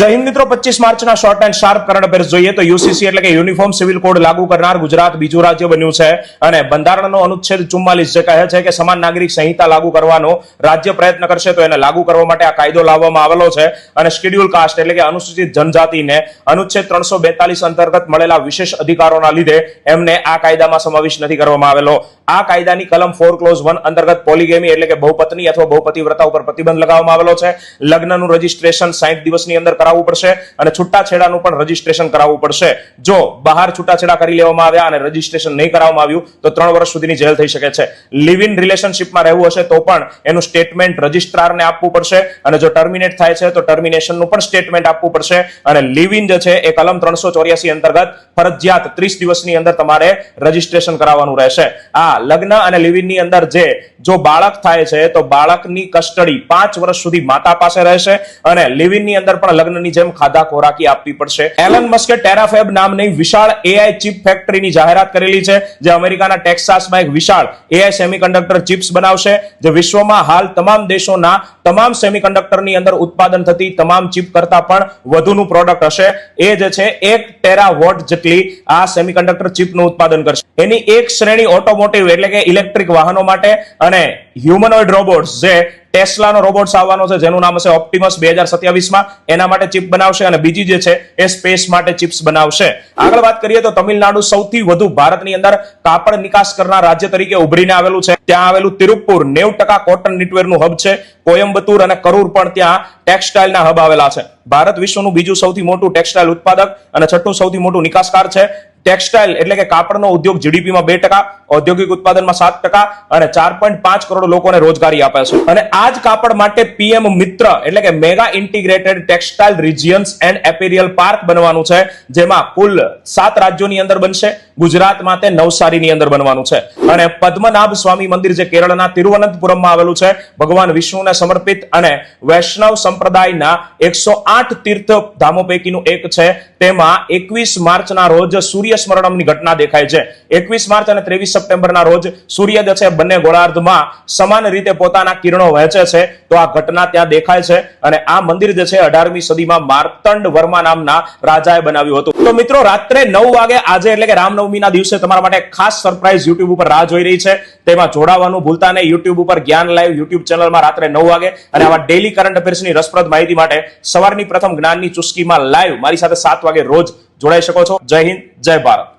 જય હિન્દ મિત્રો, 25 માર્ચના short and sharp current affairs જોઈએ તો યુસીસી એટલે કે યુનિફોર્મ સિવિલ કોડ લાગુ કરનાર ગુજરાત બીજું રાજ્ય બન્યું છે અને બંધારણનો અનુચ્છેદ 44 જે કહે છે કે સમાન નાગરિક સંહિતા લાગુ કરવાનો રાજ્ય પ્રયત્ન કરશે તો એને લાગુ કરવા માટે આ કાયદો લાવવામાં આવેલો છે અને શેડ્યુલ કાસ્ટ એટલે કે અનુસૂચિત જનજાતિને અનુચ્છેદ 342 અંતર્ગત મળેલા વિશેષ અધિકારોના લીધે એમને આ કાયદામાં સમાવેશ નથી કરવામાં આવેલો। આ કાયદાની કલમ 4 ક્લોઝ 1 અંતર્ગત પોલીગેમી એટલે કે બહુપત્ની અથવા બહુપતિવ્રતા ઉપર પ્રતિબંધ લગાવવામાં આવેલો છે। લગ્નનું રજીસ્ટ્રેશન 60 દિવસની અંદર કરાવવું પડશે અને છૂટાછેડાનું પણ રજીસ્ટ્રેશન કરાવવું પડશે। જો બહાર છૂટાછેડા કરી લેવામાં આવ્યા અને રજીસ્ટ્રેશન નહીં કરાવવામાં આવ્યું તો 3 વર્ષ સુધીની જેલ થઈ શકે છે। લિવ ઇન રિલેશનશિપમાં રહેવું હશે તો પણ એનું સ્ટેટમેન્ટ રજિસ્ટ્રારને આપવું પડશે અને જો ટર્મિનેટ થાય છે તો ટર્મિનેશનનું પણ સ્ટેટમેન્ટ આપવું પડશે અને લિવ ઇન જે છે એ કલમ 384 અંતર્ગત ફરજિયાત 30 દિવસની અંદર તમારે રજીસ્ટ્રેશન કરાવવાનું રહેશે। આ લગ્ન અને લિવ ઇન ની અંદર જો બાળક થાય છે તો બાળકની કસ્ટડી 5 વર્ષ સુધી માતા પાસે રહેશે અને લિવ ઇન ની અંદર પણ લગ્નની જેમ ખાધા ખોરાકી આપવી પડશે। એલન મસ્કે ટેરાફેબ નામની વિશાળ એઆઈ ચિપ ફેક્ટરીની જાહેરાત કરેલી છે જે અમેરિકાના ટેક્સાસમાં એક વિશાળ એઆઈ સેમિકન્ડક્ટર ચિપ્સ બનાવશે જે વિશ્વમાં હાલ તમામ દેશોના તમામ સેમિકન્ડક્ટરની અંદર ઉત્પાદન થતી તમામ ચિપ કરતા પણ વધુનું પ્રોડક્ટ હશે। એ જે છે 1 ટેરાવોટ જેટલી આ સેમિકન્ડક્ટર ચિપનું ઉત્પાદન કરશે। એની એક શ્રેણી ઓટોમોટિવ એટલે કે ઇલેક્ટ્રિક વાહનો માટે અને હ્યુમનોઇડ રોબોટ્સ જે ટેસ્લાનો રોબોટ્સ આવવાનો છે જેનું નામ હશે ઓપ્ટિમસ 2027 માં એના માટે ચિપ બનાવશે અને બીજી જે છે એ સ્પેસ માટે ચિપ્સ બનાવશે। આગળ વાત કરીએ તો તમિલનાડુ સૌથી વધુ ભારતની અંદર કાપડ નિકાસ કરનાર રાજ્ય તરીકે ઉભરીને આવેલું છે। ત્યાં આવેલું તિરુપુર 90% કોટન નીટવેરનું હબ છે। કોયમ્બતુર અને કરૂર પણ ત્યાં ટેક્સટાઇલના હબ આવેલા છે। ભારત વિશ્વનું બીજું સૌથી મોટું ટેક્સટાઇલ ઉત્પાદક અને છઠ્ઠું સૌથી મોટું નિકાસકાર છે। ટેક્સટાઇલ એટલે કે કાપડનો ઉદ્યોગ જીડીપીમાં 2%, ઔદ્યોગિક ઉત્પાદનમાં 7% અને 4.5 કરોડ લોકોને રોજગારી આપે છે। અને આ જ કાપડ માટે પીએમ મિત્ર એટલે કે mega integrated textile regions and apparel park બનવાનું છે જેમાં કુલ 7 રાજ્યોની અંદર બનશે। ગુજરાતમાં તે નવસારીની અંદર બનવાનું છે અને પદ્મનાભ સ્વામી મંદિર જે કેરળના તિરુવનંતપુરમમાં આવેલું છે ભગવાન વિષ્ણુને સમર્પિત અને વૈષ્ણવ સંપ્રદાયના 108 તીર્થ ધામો પૈકીનું એક છે। તેમાં 21 માર્ચના રોજ સૂર્ય સ્મરણમની ઘટના દેખાય છે। 21 માર્ચ અને 23 સપ્ટેમ્બરના રોજ સૂર્ય જે છે બંને ગોળાર્ધમાં સમાન રીતે પોતાના કિરણો વહેંચે છે તો આ ઘટના ત્યાં દેખાય છે અને આ મંદિર જે છે 18મી સદીમાં માર્તંડ વર્મા નામના રાજાએ બનાવ્યું હતું। તો મિત્રો રાત્રે 9 વાગે આજે એટલે કે રામનવમીના દિવસે તમારા માટે ખાસ સરપ્રાઈઝ યુટ્યુબ ઉપર રાહ જોઈ રહી છે। તેમાં જોડાવાનું ભૂલતા નહીં। યુટ્યુબ ઉપર જ્ઞાન લાઈવ યુટ્યુબ ચેનલમાં રાત્રે 9 વાગે અને આવા ડેઈલી કરંટ અફેર્સની રસપ્રદ માહિતી માટે સવારની પ્રથમ જ્ઞાનની ચુસ્કીમાં લાઈવ મારી સાથે 7 વાગે રોજ જોડાઈ શકો છો। જય હિન્દ, જય ભારત।